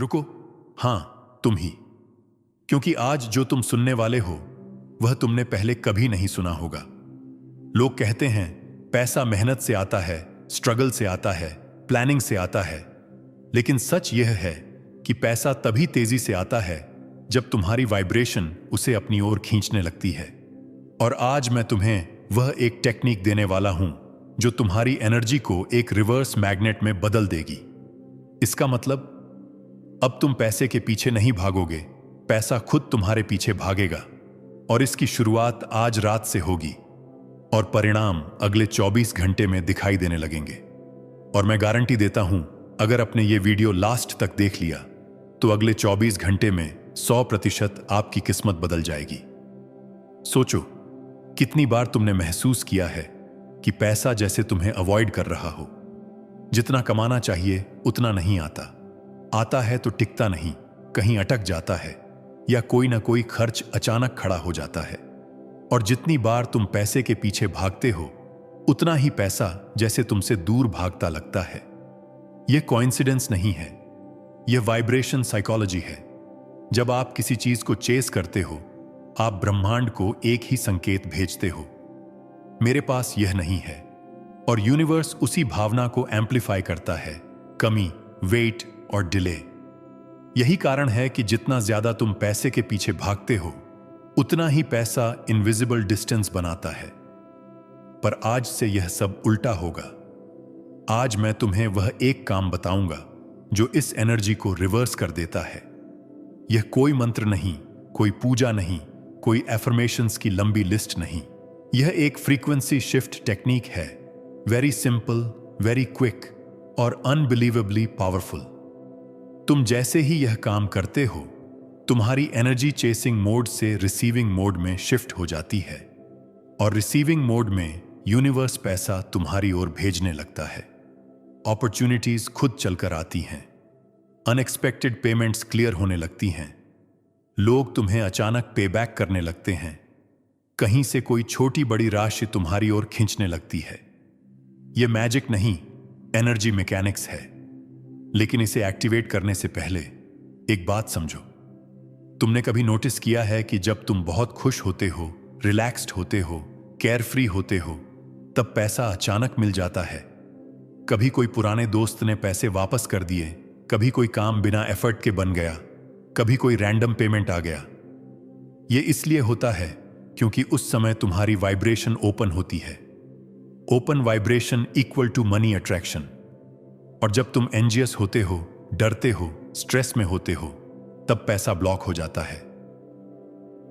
रुको। हाँ, तुम ही। क्योंकि आज जो तुम सुनने वाले हो वह तुमने पहले कभी नहीं सुना होगा। लोग कहते हैं पैसा मेहनत से आता है, स्ट्रगल से आता है, प्लानिंग से आता है। लेकिन सच यह है कि पैसा तभी तेजी से आता है जब तुम्हारी वाइब्रेशन उसे अपनी ओर खींचने लगती है। और आज मैं तुम्हें वह एक टेक्निक देने वाला हूं जो तुम्हारी एनर्जी को एक रिवर्स मैग्नेट में बदल देगी। इसका मतलब अब तुम पैसे के पीछे नहीं भागोगे, पैसा खुद तुम्हारे पीछे भागेगा। और इसकी शुरुआत आज रात से होगी और परिणाम अगले 24 घंटे में दिखाई देने लगेंगे। और मैं गारंटी देता हूं, अगर आपने ये वीडियो लास्ट तक देख लिया तो अगले 24 घंटे में 100% आपकी किस्मत बदल जाएगी। सोचो, कितनी बार तुमने महसूस किया है कि पैसा जैसे तुम्हें अवॉइड कर रहा हो। जितना कमाना चाहिए उतना नहीं आता, आता है तो टिकता नहीं, कहीं अटक जाता है या कोई ना कोई खर्च अचानक खड़ा हो जाता है। और जितनी बार तुम पैसे के पीछे भागते हो उतना ही पैसा जैसे तुमसे दूर भागता लगता है। यह कोइंसिडेंस नहीं है, यह वाइब्रेशन साइकोलॉजी है। जब आप किसी चीज को चेस करते हो, आप ब्रह्मांड को एक ही संकेत भेजते हो, मेरे पास यह नहीं है। और यूनिवर्स उसी भावना को एम्प्लीफाई करता है, कमी, वेट और डिले। यही कारण है कि जितना ज्यादा तुम पैसे के पीछे भागते हो उतना ही पैसा इनविजिबल डिस्टेंस बनाता है। पर आज से यह सब उल्टा होगा। आज मैं तुम्हें वह एक काम बताऊंगा जो इस एनर्जी को रिवर्स कर देता है। यह कोई मंत्र नहीं, कोई पूजा नहीं, कोई एफर्मेशंस की लंबी लिस्ट नहीं। यह एक फ्रीक्वेंसी शिफ्ट टेक्निक है, वेरी सिंपल, वेरी क्विक और अनबिलीवेबली पावरफुल। तुम जैसे ही यह काम करते हो, तुम्हारी एनर्जी चेसिंग मोड से रिसीविंग मोड में शिफ्ट हो जाती है। और रिसीविंग मोड में यूनिवर्स पैसा तुम्हारी ओर भेजने लगता है। अपॉर्चुनिटीज खुद चलकर आती हैं, अनएक्सपेक्टेड पेमेंट्स क्लियर होने लगती हैं, लोग तुम्हें अचानक पे बैक करने लगते हैं, कहीं से कोई छोटी बड़ी राशि तुम्हारी ओर खींचने लगती है। यह मैजिक नहीं, एनर्जी मैकेनिक्स है। लेकिन इसे एक्टिवेट करने से पहले एक बात समझो। तुमने कभी नोटिस किया है कि जब तुम बहुत खुश होते हो, रिलैक्स्ड होते हो, केयर फ्री होते हो, तब पैसा अचानक मिल जाता है। कभी कोई पुराने दोस्त ने पैसे वापस कर दिए, कभी कोई काम बिना एफर्ट के बन गया, कभी कोई रैंडम पेमेंट आ गया। यह इसलिए होता है क्योंकि उस समय तुम्हारी वाइब्रेशन ओपन होती है। Open vibration equal to money attraction. और जब तुम एंजियस होते हो, डरते हो, स्ट्रेस में होते हो, तब पैसा ब्लॉक हो जाता है।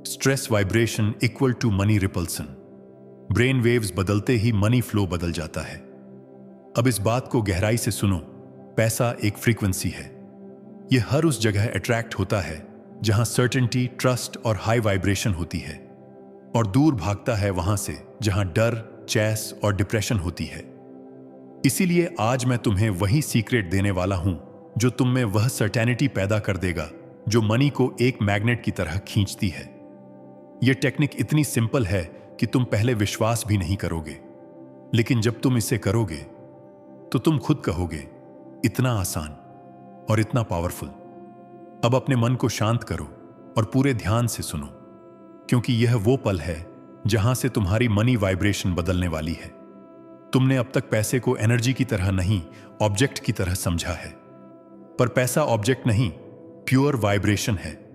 Stress vibration equal to money repulsion. Brain waves बदलते ही मनी फ्लो बदल जाता है। अब इस बात को गहराई से सुनो, पैसा एक फ्रीक्वेंसी है। यह हर उस जगह अट्रैक्ट होता है जहां सर्टेनिटी, ट्रस्ट और हाई वाइब्रेशन होती है, और दूर भागता है वहां से जहां डर, चैस और डिप्रेशन होती है। इसीलिए आज मैं तुम्हें वही सीक्रेट देने वाला हूं जो तुम में वह सर्टेनिटी पैदा कर देगा जो मनी को एक मैग्नेट की तरह खींचती है। यह टेक्निक इतनी सिंपल है कि तुम पहले विश्वास भी नहीं करोगे, लेकिन जब तुम इसे करोगे तो तुम खुद कहोगे, इतना आसान और इतना पावरफुल। अब अपने मन को शांत करो और पूरे ध्यान से सुनो, क्योंकि यह वो पल है जहां से तुम्हारी मनी वाइब्रेशन बदलने वाली है। तुमने अब तक पैसे को एनर्जी की तरह नहीं, ऑब्जेक्ट की तरह समझा है। पर पैसा ऑब्जेक्ट नहीं, प्योर वाइब्रेशन है।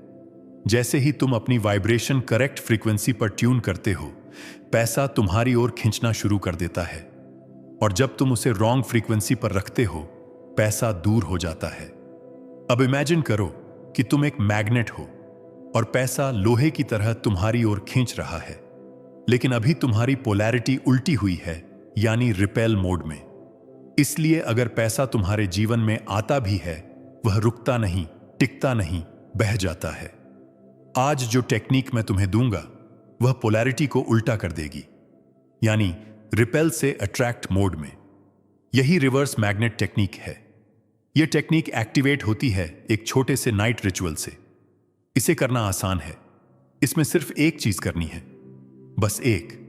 जैसे ही तुम अपनी वाइब्रेशन करेक्ट फ्रीक्वेंसी पर ट्यून करते हो, पैसा तुम्हारी ओर खींचना शुरू कर देता है। और जब तुम उसे रॉन्ग फ्रीक्वेंसी पर रखते हो, पैसा दूर हो जाता है। अब इमेजिन करो कि तुम एक मैग्नेट हो और पैसा लोहे की तरह तुम्हारी ओर खींच रहा है। लेकिन अभी तुम्हारी पोलैरिटी उल्टी हुई है, यानी रिपेल मोड में। इसलिए अगर पैसा तुम्हारे जीवन में आता भी है, वह रुकता नहीं, टिकता नहीं, बह जाता है। आज जो टेक्निक मैं तुम्हें दूंगा वह पोलैरिटी को उल्टा कर देगी, यानी रिपेल से अट्रैक्ट मोड में। यही रिवर्स मैग्नेट टेक्निक है। यह टेक्निक एक्टिवेट होती है एक छोटे से नाइट रिचुअल से। इसे करना आसान है, इसमें सिर्फ एक चीज करनी है, बस एक।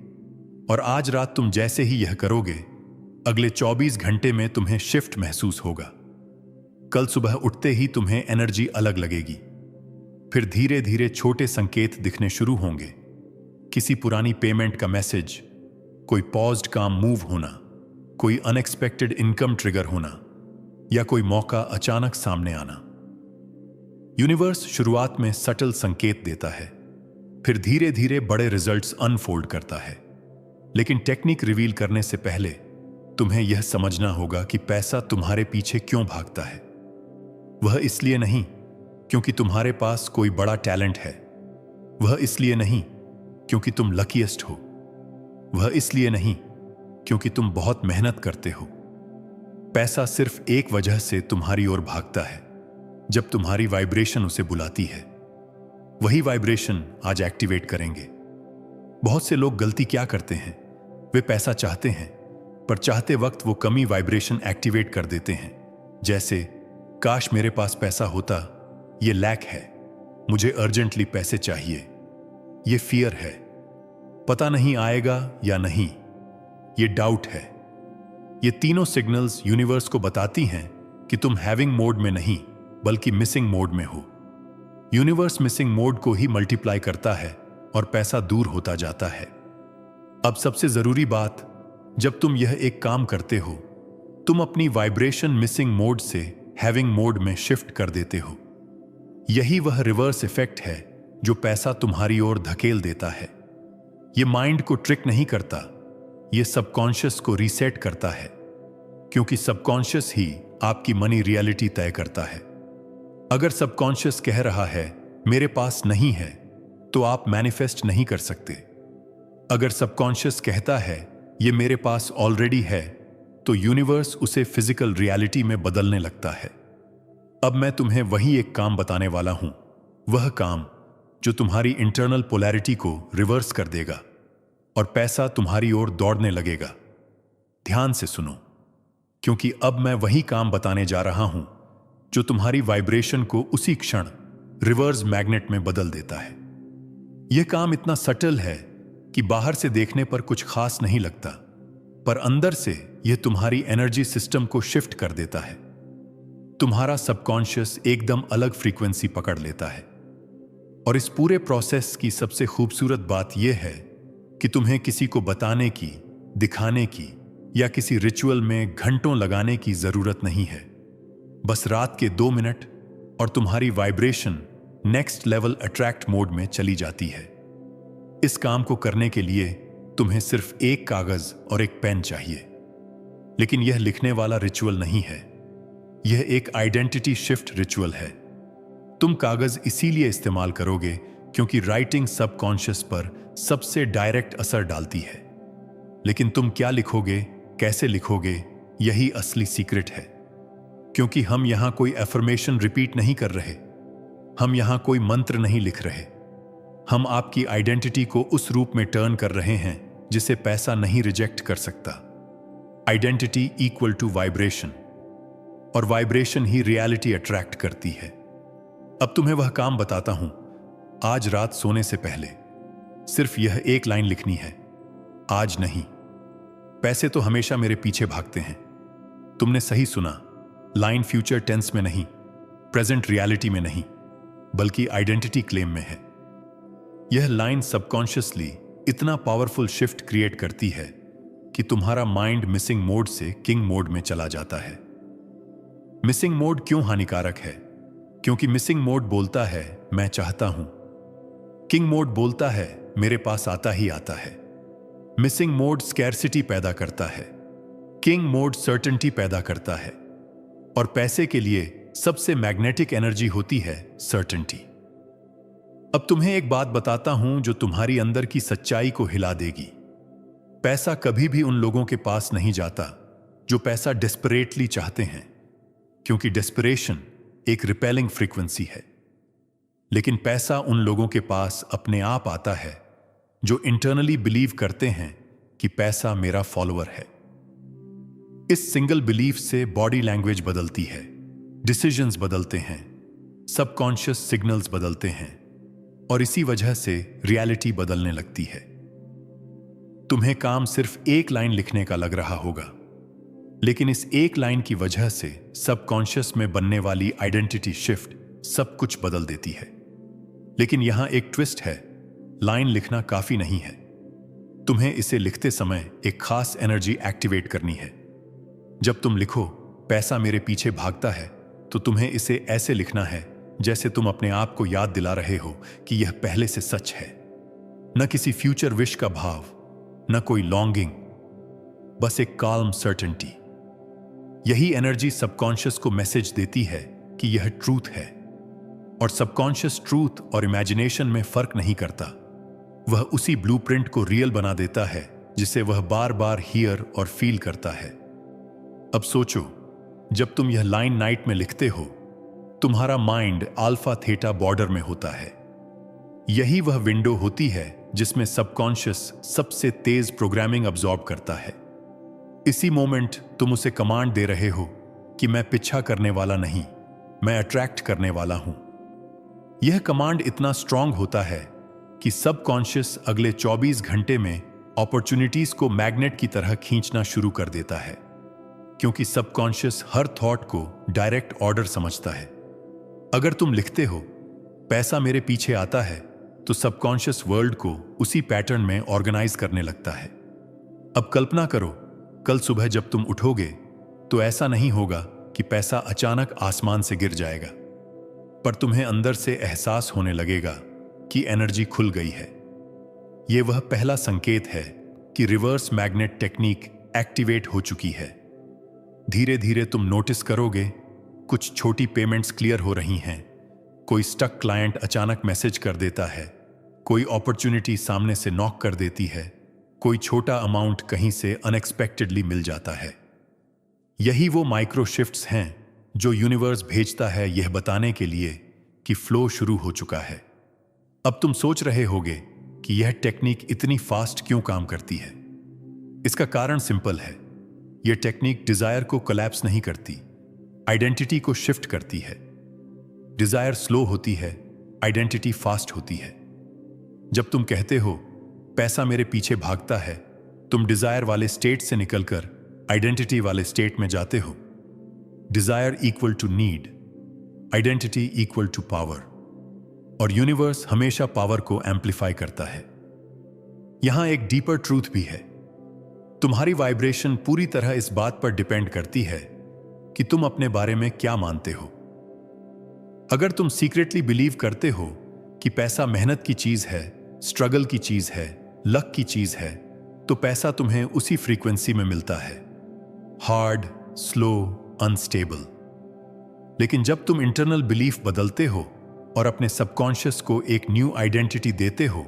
और आज रात तुम जैसे ही यह करोगे, अगले 24 घंटे में तुम्हें शिफ्ट महसूस होगा। कल सुबह उठते ही तुम्हें एनर्जी अलग लगेगी। फिर धीरे धीरे छोटे संकेत दिखने शुरू होंगे। किसी पुरानी पेमेंट का मैसेज, कोई पॉज्ड काम मूव होना, कोई अनएक्सपेक्टेड इनकम ट्रिगर होना, या कोई मौका अचानक सामने आना। यूनिवर्स शुरुआत में सटल संकेत देता है, फिर धीरे धीरे बड़े रिजल्ट्स अनफोल्ड करता है। लेकिन टेक्निक रिवील करने से पहले तुम्हें यह समझना होगा कि पैसा तुम्हारे पीछे क्यों भागता है। वह इसलिए नहीं क्योंकि तुम्हारे पास कोई बड़ा टैलेंट है, वह इसलिए नहीं क्योंकि तुम लकीएस्ट हो, वह इसलिए नहीं क्योंकि तुम बहुत मेहनत करते हो। पैसा सिर्फ एक वजह से तुम्हारी ओर भागता है, जब तुम्हारी वाइब्रेशन उसे बुलाती है। वही वाइब्रेशन आज एक्टिवेट करेंगे। बहुत से लोग गलती क्या करते हैं, वे पैसा चाहते हैं पर चाहते वक्त वो कमी वाइब्रेशन एक्टिवेट कर देते हैं। जैसे, काश मेरे पास पैसा होता, ये लैक है, मुझे अर्जेंटली पैसे चाहिए, ये फियर है, पता नहीं आएगा या नहीं, ये डाउट है। ये तीनों सिग्नल्स यूनिवर्स को बताती हैं कि तुम हैविंग मोड में नहीं बल्कि मिसिंग मोड में हो। यूनिवर्स मिसिंग मोड को ही मल्टीप्लाई करता है और पैसा दूर होता जाता है। अब सबसे जरूरी बात, जब तुम यह एक काम करते हो, तुम अपनी वाइब्रेशन मिसिंग मोड से हैविंग मोड में शिफ्ट कर देते हो। यही वह रिवर्स इफेक्ट है जो पैसा तुम्हारी ओर धकेल देता है। यह माइंड को ट्रिक नहीं करता, यह सबकॉन्शियस को रीसेट करता है, क्योंकि सबकॉन्शियस ही आपकी मनी रियलिटी तय करता है। अगर सबकॉन्शियस कह रहा है मेरे पास नहीं है, तो आप मैनिफेस्ट नहीं कर सकते। अगर सबकॉन्शियस कहता है ये मेरे पास ऑलरेडी है, तो यूनिवर्स उसे फिजिकल रियलिटी में बदलने लगता है। अब मैं तुम्हें वही एक काम बताने वाला हूं, वह काम जो तुम्हारी इंटरनल पोलैरिटी को रिवर्स कर देगा और पैसा तुम्हारी ओर दौड़ने लगेगा। ध्यान से सुनो, क्योंकि अब मैं वही काम बताने जा रहा हूं जो तुम्हारी वाइब्रेशन को उसी क्षण रिवर्स मैग्नेट में बदल देता है। यह काम इतना सटल है कि बाहर से देखने पर कुछ खास नहीं लगता, पर अंदर से यह तुम्हारी एनर्जी सिस्टम को शिफ्ट कर देता है। तुम्हारा सबकॉन्शियस एकदम अलग फ्रीक्वेंसी पकड़ लेता है। और इस पूरे प्रोसेस की सबसे खूबसूरत बात यह है कि तुम्हें किसी को बताने की, दिखाने की या किसी रिचुअल में घंटों लगाने की जरूरत नहीं है। बस रात के 2 मिनट और तुम्हारी vibration next level attract mode में चली जाती है। इस काम को करने के लिए तुम्हें सिर्फ एक कागज और एक पेन चाहिए। लेकिन यह लिखने वाला रिचुअल नहीं है, यह एक आइडेंटिटी शिफ्ट रिचुअल है। तुम कागज इसीलिए इस्तेमाल करोगे क्योंकि राइटिंग सबकॉन्शियस पर सबसे डायरेक्ट असर डालती है। लेकिन तुम क्या लिखोगे, कैसे लिखोगे, यही असली सीक्रेट है। क्योंकि हम यहां कोई एफर्मेशन रिपीट नहीं कर रहे, हम यहां कोई मंत्र नहीं लिख रहे, हम आपकी आइडेंटिटी को उस रूप में टर्न कर रहे हैं जिसे पैसा नहीं रिजेक्ट कर सकता। आइडेंटिटी इक्वल टू वाइब्रेशन, और वाइब्रेशन ही रियलिटी अट्रैक्ट करती है। अब तुम्हें वह काम बताता हूं। आज रात सोने से पहले सिर्फ यह एक लाइन लिखनी है, आज नहीं। पैसे तो हमेशा मेरे पीछे भागते हैं। तुमने सही सुना, लाइन फ्यूचर टेंस में नहीं, प्रेजेंट रियलिटी में नहीं, बल्कि आइडेंटिटी क्लेम में है। यह लाइन सबकॉन्शियसली इतना पावरफुल शिफ्ट क्रिएट करती है कि तुम्हारा माइंड मिसिंग मोड से किंग मोड में चला जाता है। मिसिंग मोड क्यों हानिकारक है? क्योंकि मिसिंग मोड बोलता है मैं चाहता हूं, किंग मोड बोलता है मेरे पास आता ही आता है। मिसिंग मोड स्कैर्सिटी पैदा करता है, किंग मोड सर्टेनिटी पैदा करता है। और पैसे के लिए सबसे मैग्नेटिक एनर्जी होती है सर्टेनिटी। अब तुम्हें एक बात बताता हूं जो तुम्हारी अंदर की सच्चाई को हिला देगी। पैसा कभी भी उन लोगों के पास नहीं जाता जो पैसा डेस्परेटली चाहते हैं, क्योंकि डेस्परेशन एक रिपेलिंग फ्रीक्वेंसी है। लेकिन पैसा उन लोगों के पास अपने आप आता है जो इंटरनली बिलीव करते हैं कि पैसा मेरा फॉलोअर है। इस सिंगल बिलीफ से बॉडी लैंग्वेज बदलती है, डिसीजंस बदलते हैं, सबकॉन्शियस सिग्नल्स बदलते हैं, और इसी वजह से रियलिटी बदलने लगती है। तुम्हें काम सिर्फ एक लाइन लिखने का लग रहा होगा, लेकिन इस एक लाइन की वजह से सबकॉन्शियस में बनने वाली आइडेंटिटी शिफ्ट सब कुछ बदल देती है। लेकिन यहां एक ट्विस्ट है, लाइन लिखना काफी नहीं है। तुम्हें इसे लिखते समय एक खास एनर्जी एक्टिवेट करनी है। जब तुम लिखो पैसा मेरे पीछे भागता है, तो तुम्हें इसे ऐसे लिखना है जैसे तुम अपने आप को याद दिला रहे हो कि यह पहले से सच है। न किसी फ्यूचर विश का भाव, न कोई लॉन्गिंग, बस एक काल्म सर्टेनिटी। यही एनर्जी सबकॉन्शियस को मैसेज देती है कि यह ट्रूथ है। और सबकॉन्शियस ट्रूथ और इमेजिनेशन में फर्क नहीं करता। वह उसी ब्लूप्रिंट को रियल बना देता है जिसे वह बार बार हियर और फील करता है। अब सोचो, जब तुम यह लाइन नाइट में लिखते हो, तुम्हारा माइंड अल्फा थीटा बॉर्डर में होता है। यही वह विंडो होती है जिसमें सबकॉन्शियस सबसे तेज प्रोग्रामिंग अब्सॉर्ब करता है। इसी मोमेंट तुम उसे कमांड दे रहे हो कि मैं पीछा करने वाला नहीं, मैं अट्रैक्ट करने वाला हूं। यह कमांड इतना स्ट्रांग होता है कि सबकॉन्शियस अगले 24 घंटे में अपॉर्चुनिटीज को मैग्नेट की तरह खींचना शुरू कर देता है, क्योंकि सबकॉन्शियस हर थॉट को डायरेक्ट ऑर्डर समझता है। अगर तुम लिखते हो पैसा मेरे पीछे आता है, तो सबकॉन्शियस वर्ल्ड को उसी पैटर्न में ऑर्गेनाइज करने लगता है। अब कल्पना करो, कल सुबह जब तुम उठोगे तो ऐसा नहीं होगा कि पैसा अचानक आसमान से गिर जाएगा, पर तुम्हें अंदर से एहसास होने लगेगा कि एनर्जी खुल गई है। यह वह पहला संकेत है कि रिवर्स मैग्नेट टेक्निक एक्टिवेट हो चुकी है। धीरे धीरे तुम नोटिस करोगे, कुछ छोटी पेमेंट्स क्लियर हो रही हैं, कोई स्टक क्लाइंट अचानक मैसेज कर देता है, कोई अपॉर्चुनिटी सामने से नॉक कर देती है, कोई छोटा अमाउंट कहीं से अनएक्सपेक्टेडली मिल जाता है। यही वो माइक्रो शिफ्ट्स हैं जो यूनिवर्स भेजता है यह बताने के लिए कि फ्लो शुरू हो चुका है। अब तुम सोच रहे होगे कि यह टेक्निक इतनी फास्ट क्यों काम करती है। इसका कारण सिंपल है, यह टेक्निक डिजायर को कोलैप्स नहीं करती, आइडेंटिटी को शिफ्ट करती है। डिजायर स्लो होती है, आइडेंटिटी फास्ट होती है। जब तुम कहते हो पैसा मेरे पीछे भागता है, तुम डिजायर वाले स्टेट से निकलकर आइडेंटिटी वाले स्टेट में जाते हो। Desire equal to need, identity equal to power, और यूनिवर्स हमेशा पावर को एम्प्लीफाई करता है। यहां एक डीपर ट्रूथ भी है, तुम्हारी वाइब्रेशन पूरी तरह इस बात पर डिपेंड करती है कि तुम अपने बारे में क्या मानते हो। अगर तुम सीक्रेटली बिलीव करते हो कि पैसा मेहनत की चीज है, स्ट्रगल की चीज है, लक की चीज है, तो पैसा तुम्हें उसी फ्रीक्वेंसी में मिलता है, हार्ड, स्लो, अनस्टेबल। लेकिन जब तुम इंटरनल बिलीफ बदलते हो और अपने सबकॉन्शियस को एक न्यू आइडेंटिटी देते हो,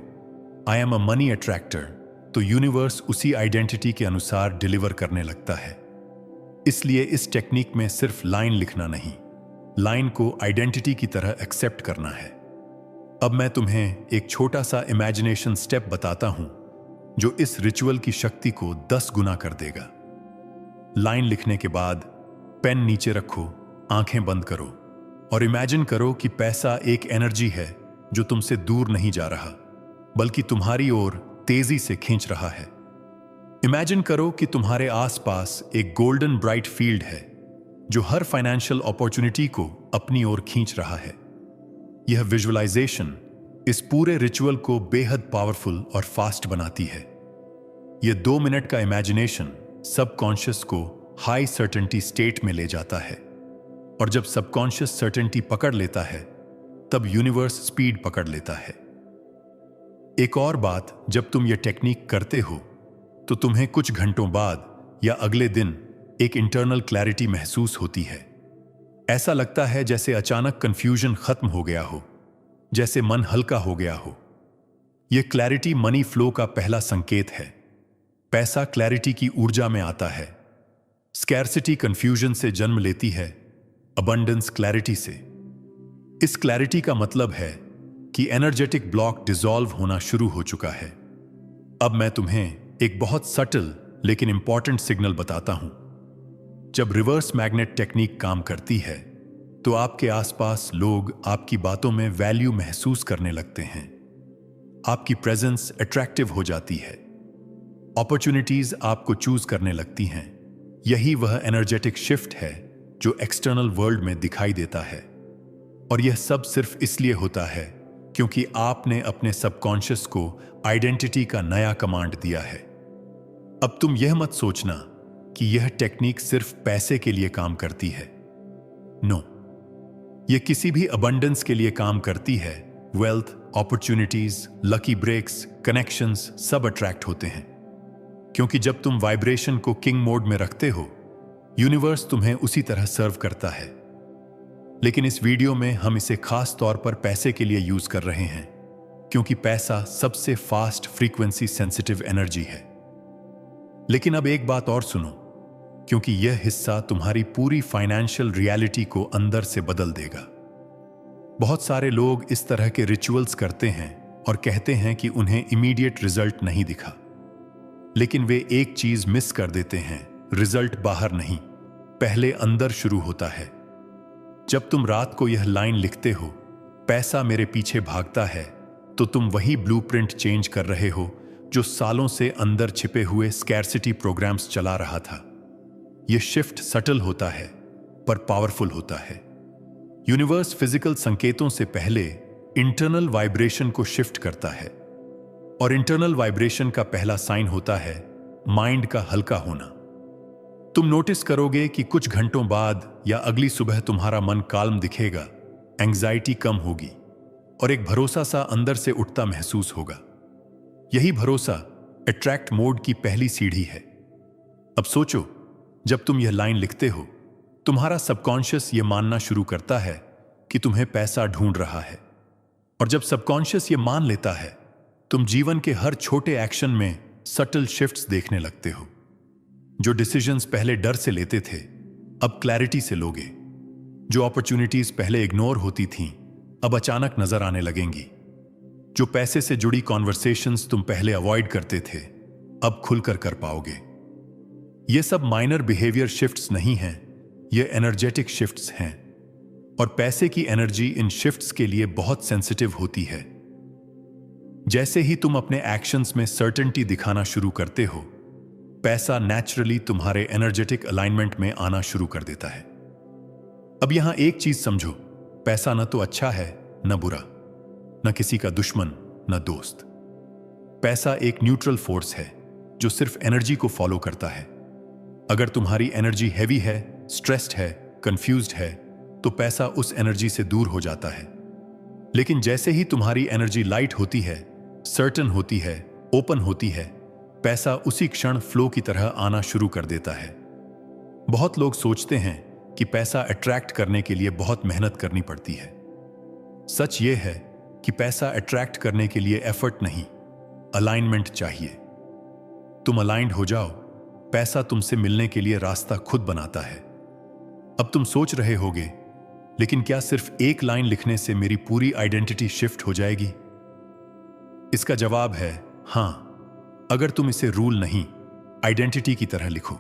I am a money attractor, तो यूनिवर्स उसी आइडेंटिटी के अनुसार डिलीवर करने लगता है। इसलिए इस टेक्निक में सिर्फ लाइन लिखना नहीं, लाइन को आइडेंटिटी की तरह एक्सेप्ट करना है। अब मैं तुम्हें एक छोटा सा इमेजिनेशन स्टेप बताता हूं जो इस रिचुअल की शक्ति को 10 गुना कर देगा। लाइन लिखने के बाद पेन नीचे रखो, आंखें बंद करो और इमेजिन करो कि पैसा एक एनर्जी है जो तुमसे दूर नहीं जा रहा, बल्कि तुम्हारी ओर तेजी से खींच रहा है। इमेजिन करो कि तुम्हारे आसपास एक गोल्डन ब्राइट फील्ड है जो हर फाइनेंशियल अपॉर्चुनिटी को अपनी ओर खींच रहा है। यह विजुअलाइजेशन इस पूरे रिचुअल को बेहद पावरफुल और फास्ट बनाती है। यह 2 मिनट का इमेजिनेशन सबकॉन्शियस को हाई सर्टेनिटी स्टेट में ले जाता है, और जब सबकॉन्शियस सर्टेनिटी पकड़ लेता है, तब यूनिवर्स स्पीड पकड़ लेता है। एक और बात, जब तुम यह टेक्निक करते हो तो तुम्हें कुछ घंटों बाद या अगले दिन एक इंटरनल क्लैरिटी महसूस होती है। ऐसा लगता है जैसे अचानक कंफ्यूजन खत्म हो गया हो, जैसे मन हल्का हो गया हो। यह क्लैरिटी मनी फ्लो का पहला संकेत है। पैसा क्लैरिटी की ऊर्जा में आता है। स्कैर्सिटी कंफ्यूजन से जन्म लेती है, अबंडेंस क्लैरिटी से। इस क्लैरिटी का मतलब है कि एनर्जेटिक ब्लॉक डिसॉल्व होना शुरू हो चुका है। अब मैं तुम्हें एक बहुत सटल लेकिन इंपॉर्टेंट सिग्नल बताता हूं। जब रिवर्स मैग्नेट टेक्निक काम करती है तो आपके आसपास लोग आपकी बातों में वैल्यू महसूस करने लगते हैं। आपकी प्रेजेंस अट्रैक्टिव हो जाती है। अपॉर्चुनिटीज आपको चूज करने लगती हैं, यही वह एनर्जेटिक शिफ्ट है जो एक्सटर्नल वर्ल्ड में दिखाई देता है। और यह सब सिर्फ इसलिए होता है क्योंकि आपने अपने सबकॉन्शियस को आइडेंटिटी का नया कमांड दिया है। अब तुम यह मत सोचना कि यह टेक्निक सिर्फ पैसे के लिए काम करती है। नो, यह किसी भी अबंडेंस के लिए काम करती है। Wealth, opportunities, lucky breaks, connections सब अट्रैक्ट होते हैं क्योंकि जब तुम वाइब्रेशन को किंग मोड में रखते हो, यूनिवर्स तुम्हें उसी तरह सर्व करता है। लेकिन इस वीडियो में हम इसे खास तौर पर पैसे के लिए यूज कर रहे हैं क्योंकि पैसा सबसे फास्ट फ्रीक्वेंसी सेंसिटिव एनर्जी है। लेकिन अब एक बात और सुनो, क्योंकि यह हिस्सा तुम्हारी पूरी फाइनेंशियल रियलिटी को अंदर से बदल देगा। बहुत सारे लोग इस तरह के रिचुअल्स करते हैं और कहते हैं कि उन्हें इमीडिएट रिजल्ट नहीं दिखा, लेकिन वे एक चीज मिस कर देते हैं। रिजल्ट बाहर नहीं, पहले अंदर शुरू होता है। जब तुम रात को यह लाइन लिखते हो, पैसा मेरे पीछे भागता है, तो तुम वही ब्लूप्रिंट चेंज कर रहे हो जो सालों से अंदर छिपे हुए स्कैर्सिटी प्रोग्राम्स चला रहा था। यह शिफ्ट सटल होता है पर पावरफुल होता है। यूनिवर्स फिजिकल संकेतों से पहले इंटरनल वाइब्रेशन को शिफ्ट करता है, और इंटरनल वाइब्रेशन का पहला साइन होता है माइंड का हल्का होना। तुम नोटिस करोगे कि कुछ घंटों बाद या अगली सुबह तुम्हारा मन काल्म दिखेगा, एंग्जाइटी कम होगी और एक भरोसा सा अंदर से उठता महसूस होगा। यही भरोसा अट्रैक्ट मोड की पहली सीढ़ी है। अब सोचो, जब तुम यह लाइन लिखते हो, तुम्हारा सबकॉन्शियस यह मानना शुरू करता है कि तुम्हें पैसा ढूंढ रहा है। और जब सबकॉन्शियस यह मान लेता है, तुम जीवन के हर छोटे एक्शन में सटल शिफ्ट्स देखने लगते हो। जो डिसीजंस पहले डर से लेते थे, अब क्लैरिटी से लोगे। जो अपॉर्चुनिटीज पहले इग्नोर होती थीं, अब अचानक नजर आने लगेंगी। जो पैसे से जुड़ी कॉन्वर्सेशंस तुम पहले अवॉइड करते थे, अब खुलकर कर पाओगे। ये सब माइनर बिहेवियर शिफ्ट्स नहीं हैं, ये एनर्जेटिक शिफ्ट्स हैं। और पैसे की एनर्जी इन शिफ्ट्स के लिए बहुत सेंसिटिव होती है। जैसे ही तुम अपने एक्शंस में सर्टेनिटी दिखाना शुरू करते हो, पैसा नेचुरली तुम्हारे एनर्जेटिक अलाइनमेंट में आना शुरू कर देता है। अब यहां एक चीज समझो, पैसा न तो अच्छा है न बुरा, न किसी का दुश्मन न दोस्त। पैसा एक न्यूट्रल फोर्स है जो सिर्फ एनर्जी को फॉलो करता है। अगर तुम्हारी एनर्जी हैवी है, स्ट्रेस्ड है, कंफ्यूज्ड है, तो पैसा उस एनर्जी से दूर हो जाता है। लेकिन जैसे ही तुम्हारी एनर्जी लाइट होती है, सर्टन होती है, ओपन होती है, पैसा उसी क्षण फ्लो की तरह आना शुरू कर देता है। बहुत लोग सोचते हैं कि पैसा अट्रैक्ट करने के लिए बहुत मेहनत करनी पड़ती है। सच यह है कि पैसा अट्रैक्ट करने के लिए एफर्ट नहीं, अलाइनमेंट चाहिए। तुम अलाइंड हो जाओ, पैसा तुमसे मिलने के लिए रास्ता खुद बनाता है। अब तुम सोच रहे होगे, लेकिन क्या सिर्फ एक लाइन लिखने से मेरी पूरी आइडेंटिटी शिफ्ट हो जाएगी? इसका जवाब है हां, अगर तुम इसे रूल नहीं, आइडेंटिटी की तरह लिखो।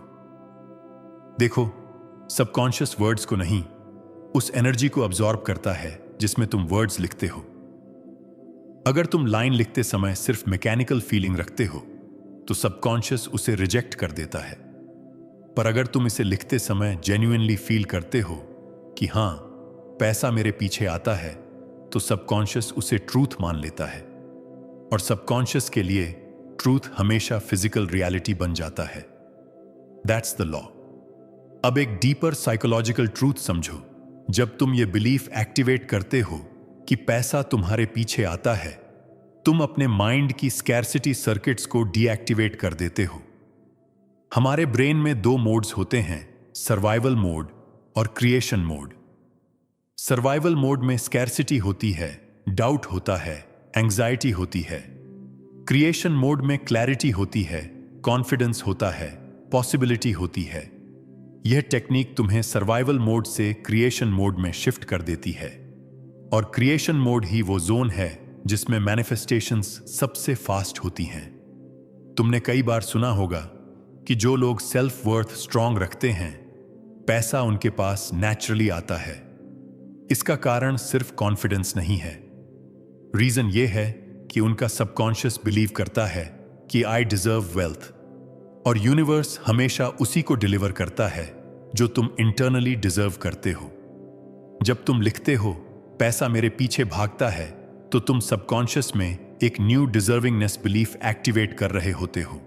देखो, सबकॉन्शियस वर्ड्स को नहीं, उस एनर्जी को अब्सॉर्ब करता है जिसमें तुम वर्ड्स लिखते हो। अगर तुम लाइन लिखते समय सिर्फ मैकेनिकल फीलिंग रखते हो, तो सबकॉन्शियस उसे रिजेक्ट कर देता है। पर अगर तुम इसे लिखते समय जेन्युइनली फील करते हो कि हां, पैसा मेरे पीछे आता है, तो सबकॉन्शियस उसे ट्रूथ मान लेता है। और सबकॉन्शियस के लिए ट्रूथ हमेशा फिजिकल रियलिटी बन जाता है। That's the law. अब एक डीपर साइकोलॉजिकल ट्रूथ समझो। जब तुम ये बिलीफ एक्टिवेट करते हो कि पैसा तुम्हारे पीछे आता है, तुम अपने माइंड की स्कैर्सिटी सर्किट्स को डीएक्टिवेट कर देते हो। हमारे ब्रेन में दो मोड्स होते हैं, सर्वाइवल मोड और क्रिएशन मोड। सर्वाइवल मोड में स्कैर्सिटी होती है, डाउट होता है, एंग्जाइटी होती है। क्रिएशन मोड में क्लैरिटी होती है, कॉन्फिडेंस होता है, पॉसिबिलिटी होती है। यह टेक्निक तुम्हें सर्वाइवल मोड से क्रिएशन मोड में शिफ्ट कर देती है। और क्रिएशन मोड ही वो जोन है जिसमें मैनिफेस्टेशंस सबसे फास्ट होती हैं। तुमने कई बार सुना होगा कि जो लोग सेल्फ वर्थ स्ट्रांग रखते हैं, पैसा उनके पास नेचुरली आता है। इसका कारण सिर्फ कॉन्फिडेंस नहीं है। रीजन यह है कि उनका सबकॉन्शियस बिलीव करता है कि आई डिजर्व वेल्थ। और यूनिवर्स हमेशा उसी को डिलीवर करता है जो तुम इंटरनली डिजर्व करते हो। जब तुम लिखते हो पैसा मेरे पीछे भागता है, तो तुम सबकॉन्शियस में एक न्यू डिजर्विंगनेस बिलीफ एक्टिवेट कर रहे होते हो,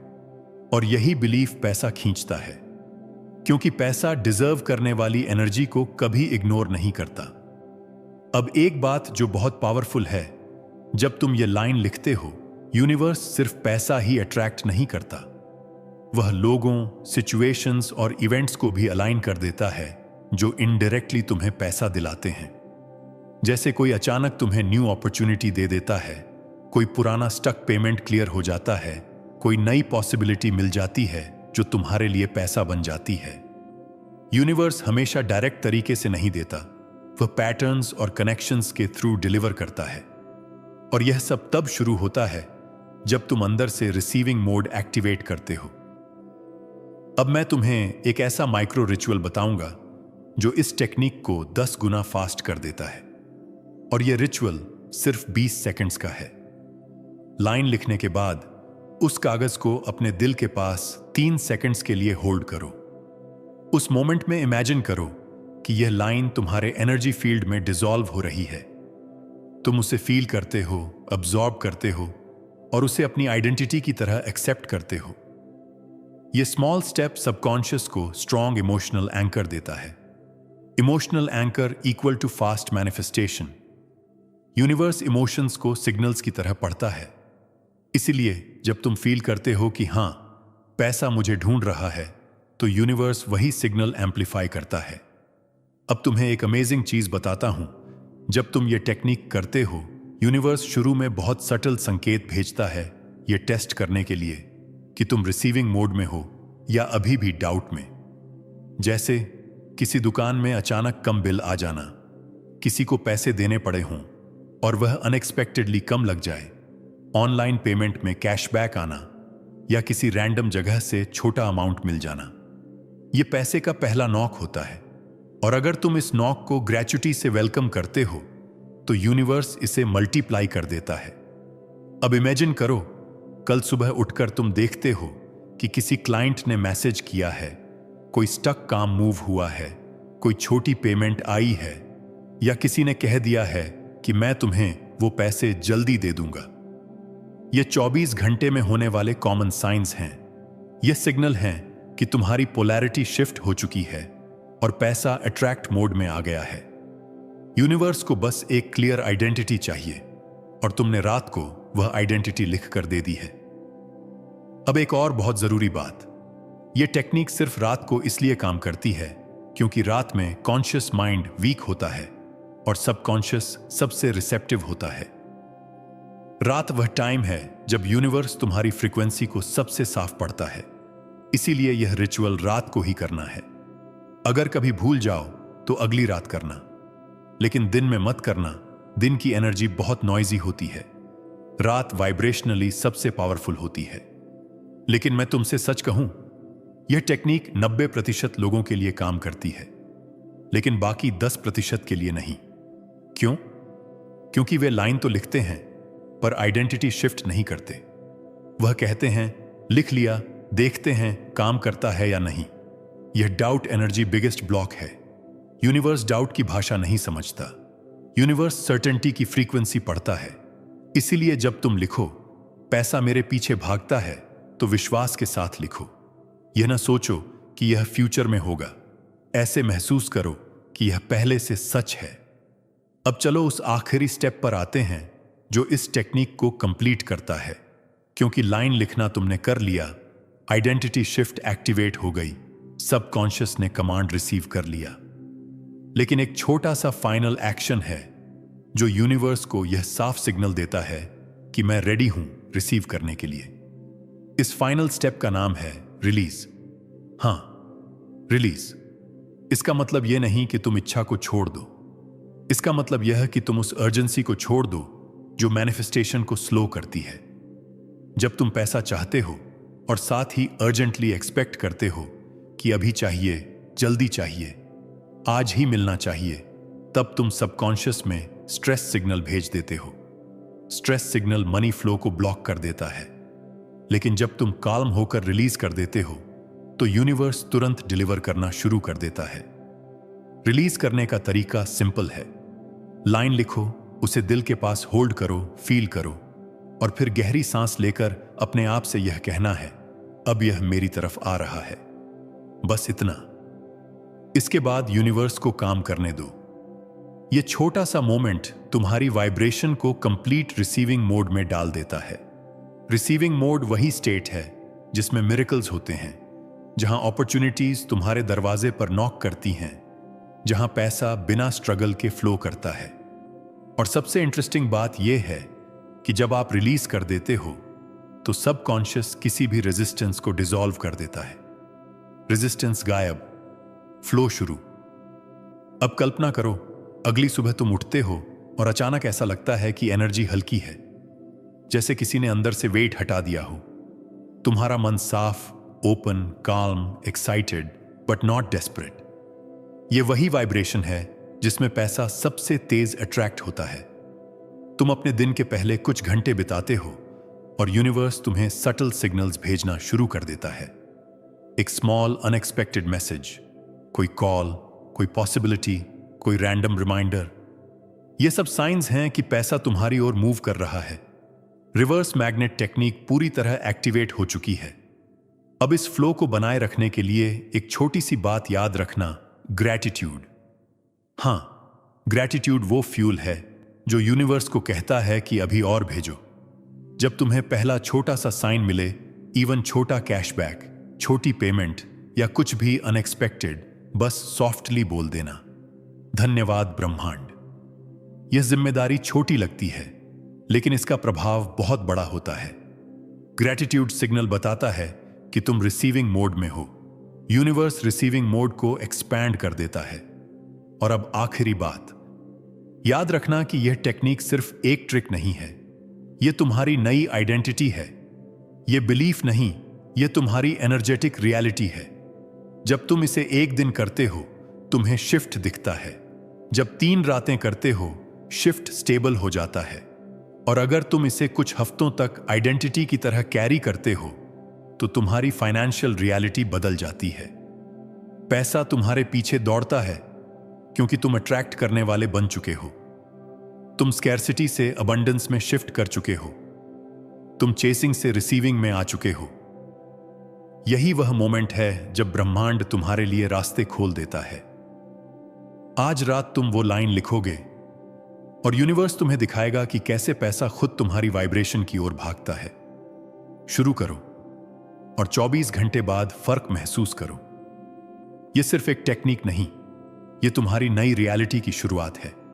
और यही बिलीफ पैसा खींचता है, क्योंकि पैसा डिजर्व करने वाली एनर्जी को कभी इग्नोर नहीं करता। अब एक बात जो बहुत पावरफुल है, जब तुम ये लाइन लिखते हो, यूनिवर्स सिर्फ पैसा ही अट्रैक्ट नहीं करता, वह लोगों, सिचुएशंस और इवेंट्स को भी अलाइन कर देता है जो इनडायरेक्टली तुम्हें पैसा दिलाते हैं। जैसे कोई अचानक तुम्हें न्यू अपॉर्चुनिटी दे देता है, कोई पुराना स्टक पेमेंट क्लियर हो जाता है, कोई नई पॉसिबिलिटी मिल जाती है जो तुम्हारे लिए पैसा बन जाती है। यूनिवर्स हमेशा डायरेक्ट तरीके से नहीं देता, वह पैटर्न्स और कनेक्शंस के थ्रू डिलीवर करता है, और यह सब तब शुरू होता है जब तुम अंदर से रिसीविंग मोड एक्टिवेट करते हो। अब मैं तुम्हें एक ऐसा माइक्रो रिचुअल बताऊंगा जो इस टेक्निक को 10 गुना फास्ट कर देता है, और यह रिचुअल सिर्फ 20 सेकंड्स का है। लाइन लिखने के बाद उस कागज को अपने दिल के पास 3 सेकंड्स के लिए होल्ड करो। उस मोमेंट में इमेजिन करो कि यह लाइन तुम्हारे एनर्जी फील्ड में डिसॉल्व हो रही है। तुम उसे फील करते हो, अब्सॉर्ब करते हो, और उसे अपनी आइडेंटिटी की तरह एक्सेप्ट करते हो। यह स्मॉल स्टेप सबकॉन्शियस को स्ट्रॉन्ग इमोशनल एंकर देता है। Emotional anchor equal to fast manifestation. Universe emotions को सिग्नल्स की तरह पढ़ता है, इसीलिए जब तुम फील करते हो कि हां, पैसा मुझे ढूंढ रहा है, तो यूनिवर्स वही सिग्नल एम्पलीफाई करता है। अब तुम्हें एक अमेजिंग चीज बताता हूं। जब तुम ये टेक्निक करते हो, यूनिवर्स शुरू में बहुत सटल संकेत भेजता है, ये टेस्ट करने के लिए कि तुम रिसीविंग मोड में हो या अभी भी डाउट में। जैसे किसी दुकान में अचानक कम बिल आ जाना, किसी को पैसे देने पड़े हों और वह अनएक्सपेक्टेडली कम लग जाए, ऑनलाइन पेमेंट में कैशबैक आना, या किसी रैंडम जगह से छोटा अमाउंट मिल जाना। यह पैसे का पहला नॉक होता है, और अगर तुम इस नॉक को ग्रेच्युटी से वेलकम करते हो, तो यूनिवर्स इसे मल्टीप्लाई कर देता है। अब इमेजिन करो, कल सुबह उठकर तुम देखते हो कि किसी क्लाइंट ने मैसेज किया है, कोई स्टक काम मूव हुआ है, कोई छोटी पेमेंट आई है, या किसी ने कह दिया है कि मैं तुम्हें वो पैसे जल्दी दे दूंगा। ये 24 घंटे में होने वाले कॉमन साइंस हैं। ये सिग्नल हैं कि तुम्हारी पोलैरिटी शिफ्ट हो चुकी है और पैसा अट्रैक्ट मोड में आ गया है। यूनिवर्स को बस एक क्लियर आइडेंटिटी चाहिए, और तुमने रात को वह आइडेंटिटी लिख कर दे दी है। अब एक और बहुत जरूरी बात, यह टेक्निक सिर्फ रात को इसलिए काम करती है क्योंकि रात में कॉन्शियस माइंड वीक होता है और सबकॉन्शियस सबसे रिसेप्टिव होता है। रात वह टाइम है जब यूनिवर्स तुम्हारी फ्रीक्वेंसी को सबसे साफ पढ़ता है, इसीलिए यह रिचुअल रात को ही करना है। अगर कभी भूल जाओ तो अगली रात करना, लेकिन दिन में मत करना। दिन की एनर्जी बहुत नॉइजी होती है, रात वाइब्रेशनली सबसे पावरफुल होती है। लेकिन मैं तुमसे सच कहूं, यह टेक्निक 90% लोगों के लिए काम करती है, लेकिन बाकी 10% के लिए नहीं। क्यों? क्योंकि वे लाइन तो लिखते हैं पर आइडेंटिटी शिफ्ट नहीं करते। वह कहते हैं लिख लिया, देखते हैं काम करता है या नहीं। यह डाउट एनर्जी बिगेस्ट ब्लॉक है। यूनिवर्स डाउट की भाषा नहीं समझता, यूनिवर्स सर्टेनिटी की फ्रीक्वेंसी पढ़ता है। इसीलिए जब तुम लिखो पैसा मेरे पीछे भागता है, तो विश्वास के साथ लिखो। यह ना सोचो कि यह फ्यूचर में होगा, ऐसे महसूस करो कि यह पहले से सच है। अब चलो उस आखिरी स्टेप पर आते हैं जो इस टेक्निक को कंप्लीट करता है। क्योंकि लाइन लिखना तुमने कर लिया, आइडेंटिटी शिफ्ट एक्टिवेट हो गई, सबकॉन्शियस ने कमांड रिसीव कर लिया। लेकिन एक छोटा सा फाइनल एक्शन है जो यूनिवर्स को यह साफ सिग्नल देता है कि मैं रेडी हूं रिसीव करने के लिए। इस फाइनल स्टेप का नाम है रिलीज। हां, रिलीज। इसका मतलब यह नहीं कि तुम इच्छा को छोड़ दो, इसका मतलब यह है कि तुम उस अर्जेंसी को छोड़ दो जो मैनिफेस्टेशन को स्लो करती है। जब तुम पैसा चाहते हो और साथ ही अर्जेंटली एक्सपेक्ट करते हो कि अभी चाहिए, जल्दी चाहिए, आज ही मिलना चाहिए, तब तुम सबकॉन्शियस में स्ट्रेस सिग्नल भेज देते हो। स्ट्रेस सिग्नल मनी फ्लो को ब्लॉक कर देता है। लेकिन जब तुम काल्म होकर रिलीज कर देते हो तो यूनिवर्स तुरंत डिलीवर करना शुरू कर देता है। रिलीज करने का तरीका सिंपल है। लाइन लिखो, उसे दिल के पास होल्ड करो, फील करो, और फिर गहरी सांस लेकर अपने आप से यह कहना है, अब यह मेरी तरफ आ रहा है। बस इतना। इसके बाद यूनिवर्स को काम करने दो। यह छोटा सा मोमेंट तुम्हारी वाइब्रेशन को कंप्लीट रिसीविंग मोड में डाल देता है। रिसीविंग मोड वही स्टेट है जिसमें मिरेकल्स होते हैं, जहां अपॉर्चुनिटीज तुम्हारे दरवाजे पर नॉक करती हैं, जहां पैसा बिना स्ट्रगल के फ्लो करता है। और सबसे इंटरेस्टिंग बात यह है कि जब आप रिलीज कर देते हो तो सबकॉन्शियस किसी भी रेजिस्टेंस को डिसॉल्व कर देता है। रेजिस्टेंस गायब, फ्लो शुरू। अब कल्पना करो, अगली सुबह तुम उठते हो और अचानक ऐसा लगता है कि एनर्जी हल्की है, जैसे किसी ने अंदर से वेट हटा दिया हो। तुम्हारा मन साफ, open, calm, excited but not desperate. यह वही वाइब्रेशन है जिसमें पैसा सबसे तेज अट्रैक्ट होता है। तुम अपने दिन के पहले कुछ घंटे बिताते हो और यूनिवर्स तुम्हें सटल सिग्नल्स भेजना शुरू कर देता है। एक स्मॉल अनएक्सपेक्टेड मैसेज, कोई कॉल, कोई पॉसिबिलिटी, कोई रैंडम रिमाइंडर। ये सब साइंस हैं कि पैसा तुम्हारी ओर मूव कर रहा है। रिवर्स मैग्नेट टेक्निक पूरी तरह एक्टिवेट हो चुकी है। अब इस फ्लो को बनाए रखने के लिए एक छोटी सी बात याद रखना, ग्रैटिट्यूड। हां, ग्रैटिट्यूड वो फ्यूल है जो यूनिवर्स को कहता है कि अभी और भेजो। जब तुम्हें पहला छोटा सा साइन मिले, इवन छोटा कैशबैक, छोटी पेमेंट या कुछ भी अनएक्सपेक्टेड, बस सॉफ्टली बोल देना, धन्यवाद ब्रह्मांड। यह जिम्मेदारी छोटी लगती है, लेकिन इसका प्रभाव बहुत बड़ा होता है। ग्रैटिट्यूड सिग्नल बताता है कि तुम रिसीविंग मोड में हो। यूनिवर्स रिसीविंग मोड को एक्सपैंड कर देता है। और अब आखिरी बात, याद रखना कि यह टेक्निक सिर्फ एक ट्रिक नहीं है, यह तुम्हारी नई आइडेंटिटी है। यह बिलीफ नहीं, यह तुम्हारी एनर्जेटिक रियलिटी है। जब तुम इसे एक दिन करते हो, तुम्हें शिफ्ट दिखता है। जब 3 रातें करते हो, शिफ्ट स्टेबल हो जाता है। और अगर तुम इसे कुछ हफ्तों तक आइडेंटिटी की तरह कैरी करते हो, तो तुम्हारी फाइनेंशियल रियलिटी बदल जाती है। पैसा तुम्हारे पीछे दौड़ता है क्योंकि तुम अट्रैक्ट करने वाले बन चुके हो। तुम स्कैर्सिटी से अबंडेंस में शिफ्ट कर चुके हो। तुम चेसिंग से रिसीविंग में आ चुके हो। यही वह मोमेंट है जब ब्रह्मांड तुम्हारे लिए रास्ते खोल देता है। आज रात तुम वो लाइन लिखोगे और यूनिवर्स तुम्हें दिखाएगा कि कैसे पैसा खुद तुम्हारी वाइब्रेशन की ओर भागता है। शुरू करो और 24 घंटे बाद फर्क महसूस करो। यह सिर्फ एक टेक्निक नहीं, यह तुम्हारी नई रियलिटी की शुरुआत है।